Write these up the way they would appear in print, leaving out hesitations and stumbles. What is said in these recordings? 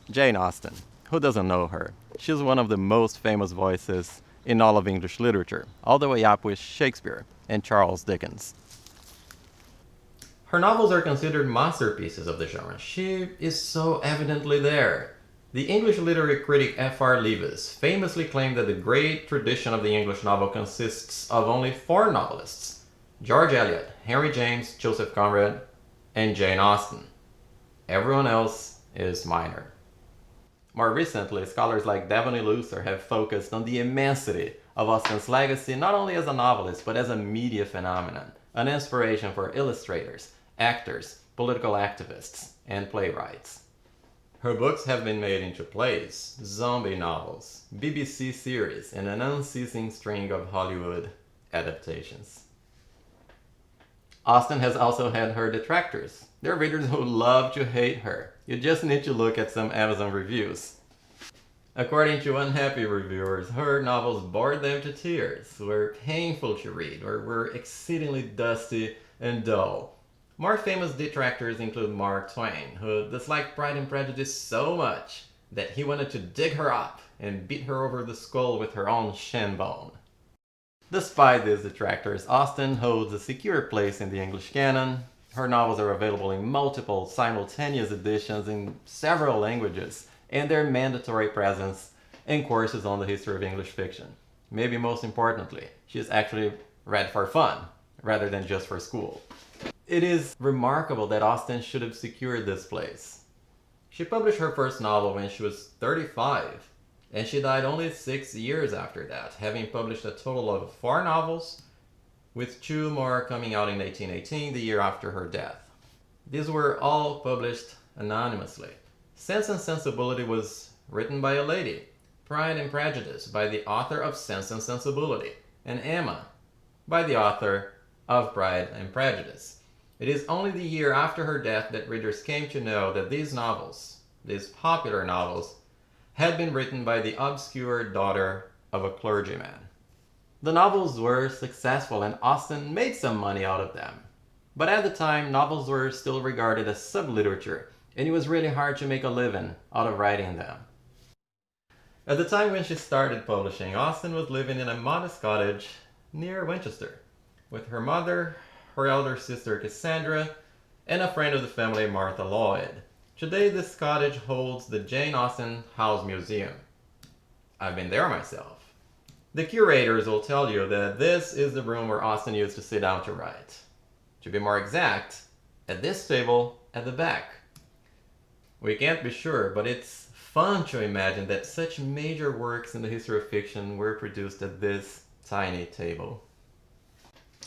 Jane Austen. Who doesn't know her? She's one of the most famous voices in all of English literature, all the way up with Shakespeare and Charles Dickens. Her novels are considered masterpieces of the genre. She is so evidently there. The English literary critic F.R. Leavis famously claimed that the great tradition of the English novel consists of only four novelists: George Eliot, Henry James, Joseph Conrad, and Jane Austen. Everyone else is minor. More recently, scholars like Devon Luther have focused on the immensity of Austen's legacy not only as a novelist but as a media phenomenon, an inspiration for illustrators, actors, political activists, and playwrights. Her books have been made into plays, zombie novels, BBC series, and an unceasing string of Hollywood adaptations. Austen has also had her detractors. There are readers who love to hate her. You just need to look at some Amazon reviews. According to unhappy reviewers, her novels bored them to tears, were painful to read, or were exceedingly dusty and dull. More famous detractors include Mark Twain, who disliked Pride and Prejudice so much that he wanted to dig her up and beat her over the skull with her own shin bone. Despite these detractors, Austen holds a secure place in the English canon. Her novels are available in multiple simultaneous editions in several languages, and their mandatory presence in courses on the history of English fiction. Maybe most importantly, she is actually read for fun, rather than just for school. It is remarkable that Austen should have secured this place. She published her first novel when she was 35, and she died only 6 years after that, having published a total of 4 novels, with 2 more coming out in 1818, the year after her death. These were all published anonymously. Sense and Sensibility was written by a lady, Pride and Prejudice by the author of Sense and Sensibility, and Emma by the author of Pride and Prejudice. It is only the year after her death that readers came to know that these novels, these popular novels, had been written by the obscure daughter of a clergyman. The novels were successful and Austen made some money out of them. But at the time, novels were still regarded as subliterature, and it was really hard to make a living out of writing them. At the time when she started publishing, Austen was living in a modest cottage near Winchester with her mother, her elder sister Sandra, and a friend of the family, Martha Lloyd. Today, this cottage holds the Jane Austen House Museum. I've been there myself. The curators will tell you that this is the room where Austen used to sit down to write. To be more exact, at this table at the back. We can't be sure, but it's fun to imagine that such major works in the history of fiction were produced at this tiny table.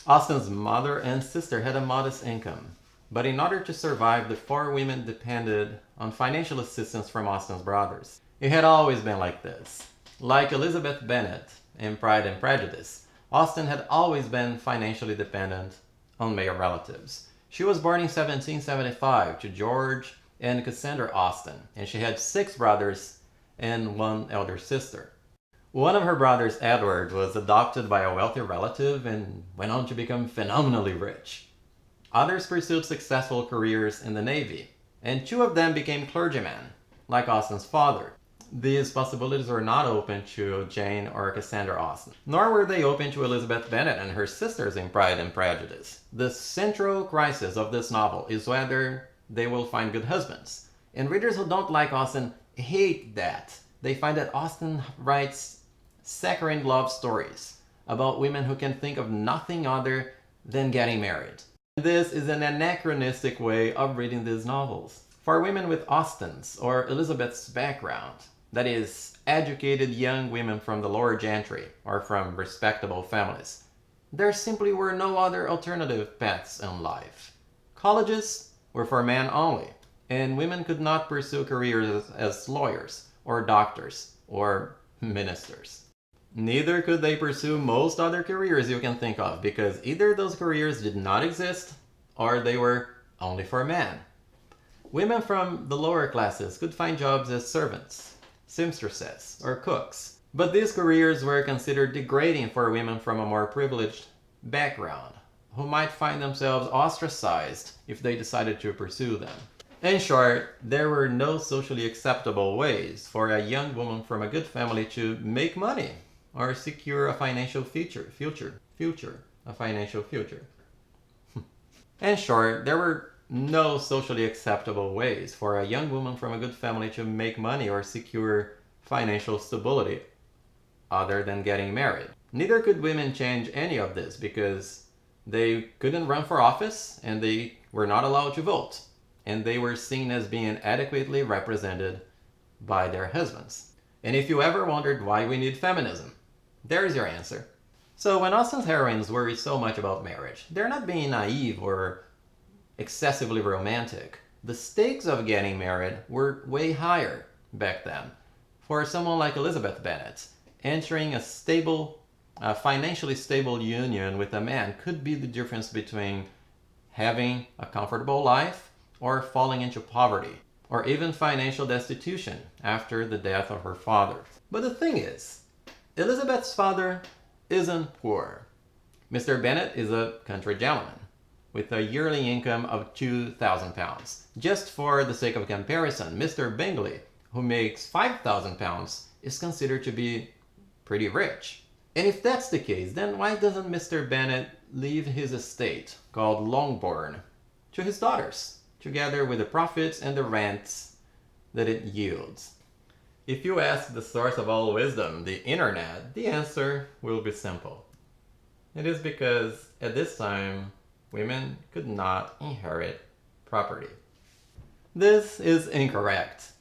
Austen's mother and sister had a modest income, but in order to survive, the 4 women depended on financial assistance from Austen's brothers. It had always been like this. Like Elizabeth Bennet in Pride and Prejudice, Austen had always been financially dependent on male relatives. She was born in 1775 to George and Cassandra Austen, and she had 6 brothers and 1 elder sister. One of her brothers, Edward, was adopted by a wealthy relative and went on to become phenomenally rich. Others pursued successful careers in the Navy, and 2 of them became clergymen, like Austen's father. These possibilities were not open to Jane or Cassandra Austen, nor were they open to Elizabeth Bennet and her sisters in Pride and Prejudice. The central crisis of this novel is whether they will find good husbands, and readers who don't like Austen hate that. They find that Austen writes saccharine love stories about women who can think of nothing other than getting married. This is an anachronistic way of reading these novels. For women with Austen's or Elizabeth's background, that is, educated young women from the lower gentry or from respectable families, there simply were no other alternative paths in life. Colleges were for men only, and women could not pursue careers as lawyers or doctors or ministers. Neither could they pursue most other careers you can think of, because either those careers did not exist or they were only for men. Women from the lower classes could find jobs as servants, seamstresses, or cooks, but these careers were considered degrading for women from a more privileged background, who might find themselves ostracized if they decided to pursue them. In short, there were no socially acceptable ways for a young woman from a good family to make money or secure a financial a financial future. In short, there were no socially acceptable ways for a young woman from a good family to make money or secure financial stability other than getting married. Neither could women change any of this because they couldn't run for office and they were not allowed to vote, and they were seen as being adequately represented by their husbands. And if you ever wondered why we need feminism, there's your answer. So when Austen's heroines worry so much about marriage, they're not being naive or excessively romantic. The stakes of getting married were way higher back then. For someone like Elizabeth Bennet, entering a financially stable union with a man could be the difference between having a comfortable life or falling into poverty, or even financial destitution after the death of her father. But the thing is, Elizabeth's father isn't poor. Mr. Bennet is a country gentleman with a yearly income of £2,000. Just for the sake of comparison, Mr. Bingley, who makes £5,000, is considered to be pretty rich. And if that's the case, then why doesn't Mr. Bennet leave his estate, called Longborn, to his daughters, together with the profits and the rents that it yields? If you ask the source of all wisdom, the internet, the answer will be simple. It is because at this time, women could not inherit property. This is incorrect.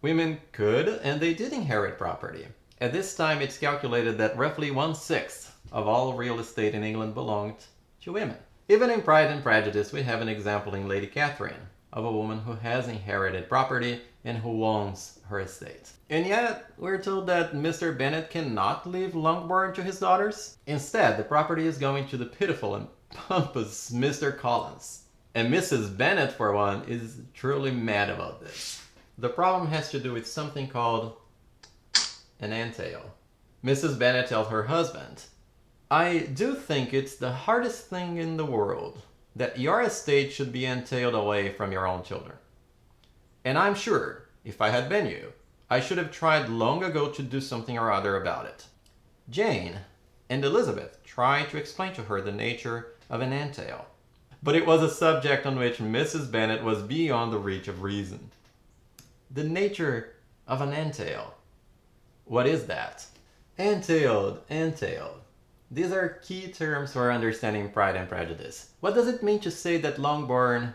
Women could, and they did inherit property. At this time, it's calculated that roughly 1/6 of all real estate in England belonged to women. Even in Pride and Prejudice, we have an example in Lady Catherine of a woman who has inherited property and who owns her estate. And yet, we're told that Mr. Bennet cannot leave Longborn to his daughters. Instead, the property is going to the pitiful and pompous Mr. Collins. And Mrs. Bennet, for one, is truly mad about this. The problem has to do with something called an entail. Mrs. Bennet tells her husband, "I do think it's the hardest thing in the world that your estate should be entailed away from your own children. And I'm sure, if I had been you, I should have tried long ago to do something or other about it." Jane and Elizabeth tried to explain to her the nature of an entail, but it was a subject on which Mrs. Bennet was beyond the reach of reason. The nature of an entail. What is that? Entailed. These are key terms for understanding Pride and Prejudice. What does it mean to say that Longborn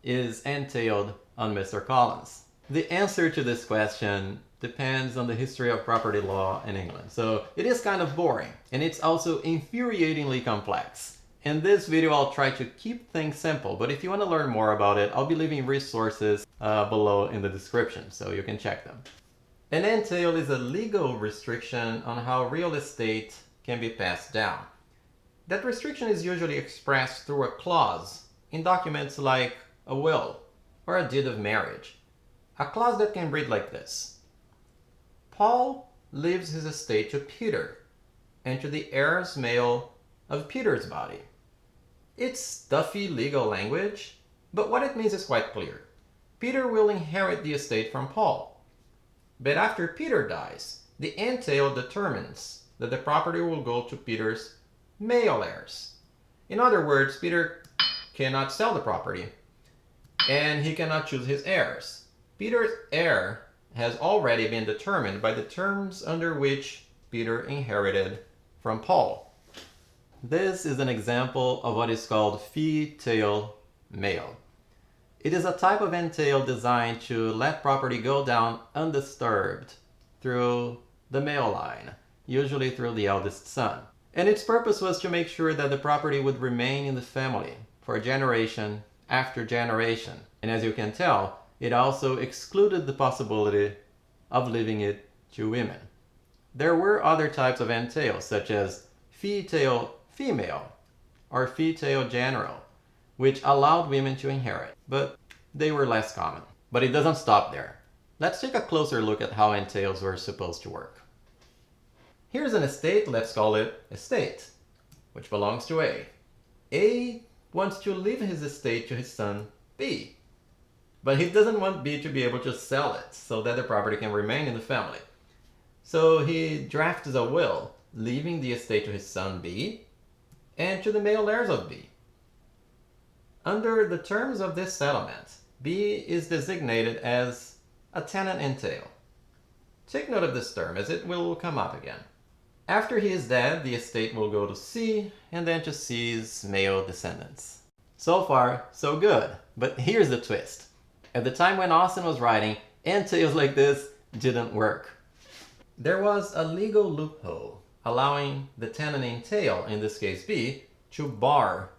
is entailed on Mr. Collins? The answer to this question depends on the history of property law in England. So it is kind of boring, and it's also infuriatingly complex. In this video, I'll try to keep things simple, but if you want to learn more about it, I'll be leaving resources below in the description, so you can check them. An entail is a legal restriction on how real estate can be passed down. That restriction is usually expressed through a clause in documents like a will or a deed of marriage. A clause that can read like this: Paul leaves his estate to Peter and to the heirs male of Peter's body. It's stuffy legal language, but what it means is quite clear. Peter will inherit the estate from Paul. But after Peter dies, the entail determines that the property will go to Peter's male heirs. In other words, Peter cannot sell the property, and he cannot choose his heirs. Peter's heir has already been determined by the terms under which Peter inherited from Paul. This is an example of what is called fee-tail male. It is a type of entail designed to let property go down undisturbed through the male line, usually through the eldest son. And its purpose was to make sure that the property would remain in the family for generation after generation. And as you can tell, it also excluded the possibility of leaving it to women. There were other types of entails, such as fee-tail female or fee-tail general, which allowed women to inherit, but they were less common. But it doesn't stop there. Let's take a closer look at how entails were supposed to work. Here's an estate, let's call it estate, which belongs to A. A wants to leave his estate to his son B. But he doesn't want B to be able to sell it so that the property can remain in the family. So he drafts a will, leaving the estate to his son B and to the male heirs of B. Under the terms of this settlement, B is designated as a tenant entail. Take note of this term as it will come up again. After he is dead, the estate will go to C and then to C's male descendants. So far, so good. But here's the twist. At the time when Austin was writing, entails like this didn't work. There was a legal loophole allowing the tenant entail, in this case B, to bar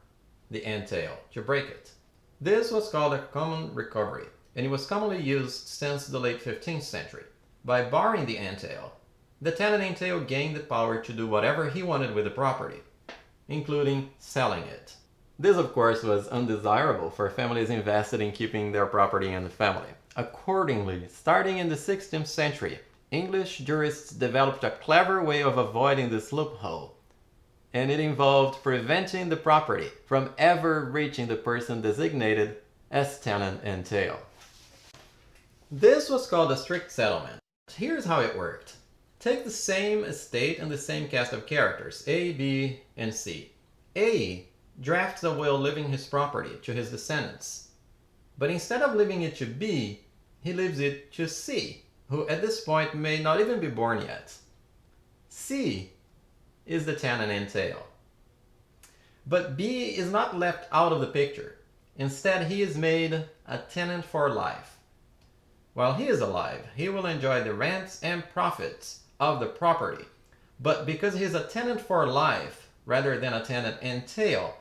the entail, to break it. This was called a common recovery, and it was commonly used since the late 15th century. By barring the entail, the tenant entail gained the power to do whatever he wanted with the property, including selling it. This, of course, was undesirable for families invested in keeping their property in the family. Accordingly, starting in the 16th century, English jurists developed a clever way of avoiding this loophole, and it involved preventing the property from ever reaching the person designated as tenant entail. This was called a strict settlement. Here's how it worked. Take the same estate and the same cast of characters, A, B, and C. A drafts a will leaving his property to his descendants, but instead of leaving it to B, he leaves it to C, who at this point may not even be born yet. C is the tenant entail. But B is not left out of the picture. Instead, he is made a tenant for life. While he is alive, he will enjoy the rents and profits of the property. But because he is a tenant for life rather than a tenant entail,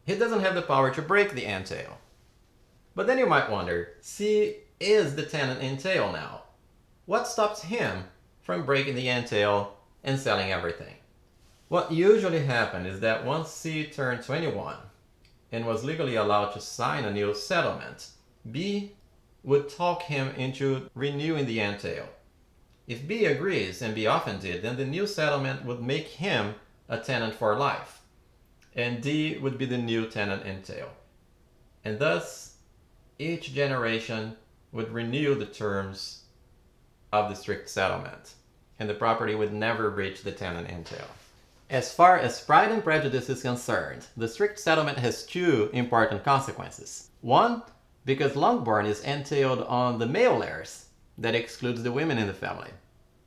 he doesn't have the power to break the entail. But then you might wonder, C is the tenant entail now. What stops him from breaking the entail and selling everything? What usually happened is that once C turned 21 and was legally allowed to sign a new settlement, B would talk him into renewing the entail. If B agrees, and B often did, then the new settlement would make him a tenant for life, and D would be the new tenant entail. And thus, each generation would renew the terms of the strict settlement, and the property would never reach the tenant entail. As far as Pride and Prejudice is concerned, the strict settlement has two important consequences. One, because Longborn is entailed on the male heirs, that excludes the women in the family.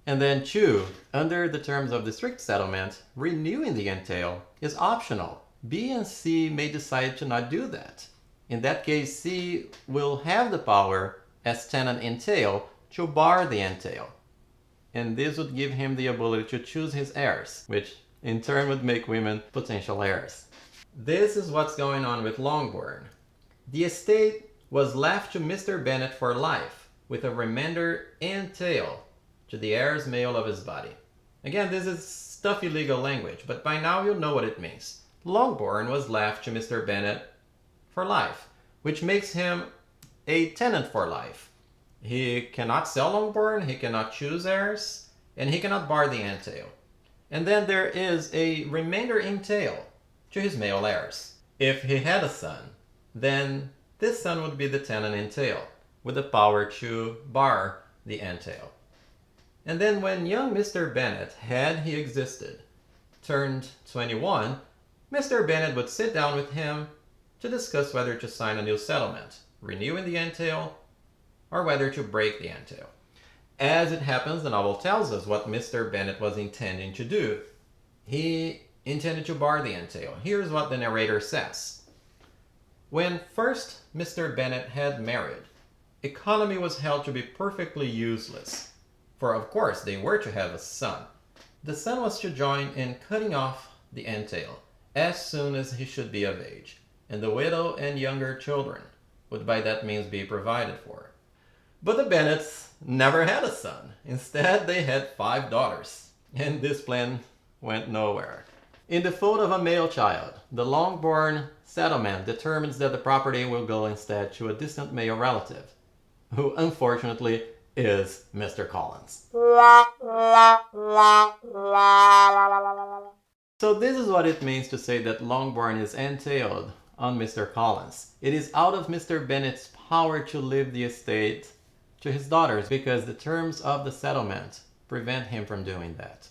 And then two, under the terms of the strict settlement, renewing the entail is optional. B and C may decide to not do that. In that case, C will have the power as tenant entail to bar the entail. And this would give him the ability to choose his heirs, which in turn would make women potential heirs. This is what's going on with Longborn. The estate was left to Mr. Bennet for life, with a remainder entail to the heirs male of his body. Again, this is stuffy legal language, but by now you'll know what it means. Longborn was left to Mr. Bennet for life, which makes him a tenant for life. He cannot sell Longborn, he cannot choose heirs, and he cannot bar the entail. And then there is a remainder entail to his male heirs. If he had a son, then this son would be the tenant entail, with the power to bar the entail. And then when young Mr. Bennet, had he existed, turned 21, Mr. Bennet would sit down with him to discuss whether to sign a new settlement, renewing the entail, or whether to break the entail. As it happens, the novel tells us what Mr. Bennet was intending to do. He intended to bar the entail. Here's what the narrator says. When first Mr. Bennet had married, economy was held to be perfectly useless, for of course they were to have a son. The son was to join in cutting off the entail as soon as he should be of age, and the widow and younger children would by that means be provided for. But the Bennets never had a son. Instead, they had 5 daughters, and this plan went nowhere. In default of a male child, the Longborn settlement determines that the property will go instead to a distant male relative, who unfortunately is Mr. Collins. So this is what it means to say that Longborn is entailed on Mr. Collins. It is out of Mr. Bennet's power to leave the estate to his daughters because the terms of the settlement prevent him from doing that.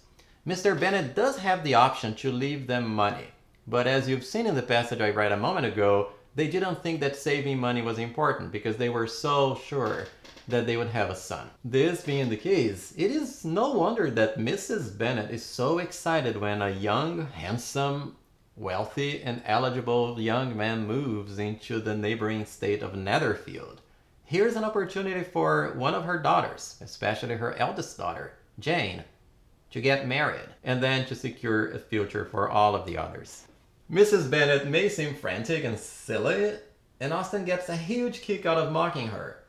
Mr. Bennet does have the option to leave them money, but as you've seen in the passage I read a moment ago, they didn't think that saving money was important because they were so sure that they would have a son. This being the case, it is no wonder that Mrs. Bennet is so excited when a young, handsome, wealthy, and eligible young man moves into the neighboring state of Netherfield. Here's an opportunity for one of her daughters, especially her eldest daughter, Jane, to get married and then to secure a future for all of the others. Mrs. Bennet may seem frantic and silly, and Austen gets a huge kick out of mocking her.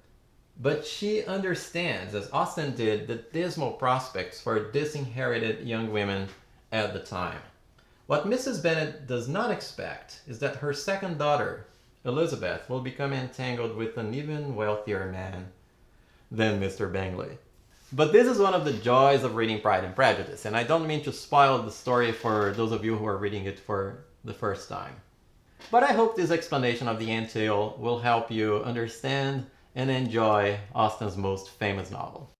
But she understands, as Austen did, the dismal prospects for disinherited young women at the time. What Mrs. Bennet does not expect is that her second daughter, Elizabeth, will become entangled with an even wealthier man than Mr. Bingley. But this is one of the joys of reading Pride and Prejudice, and I don't mean to spoil the story for those of you who are reading it for the first time. But I hope this explanation of the entail will help you understand and enjoy Austen's most famous novel.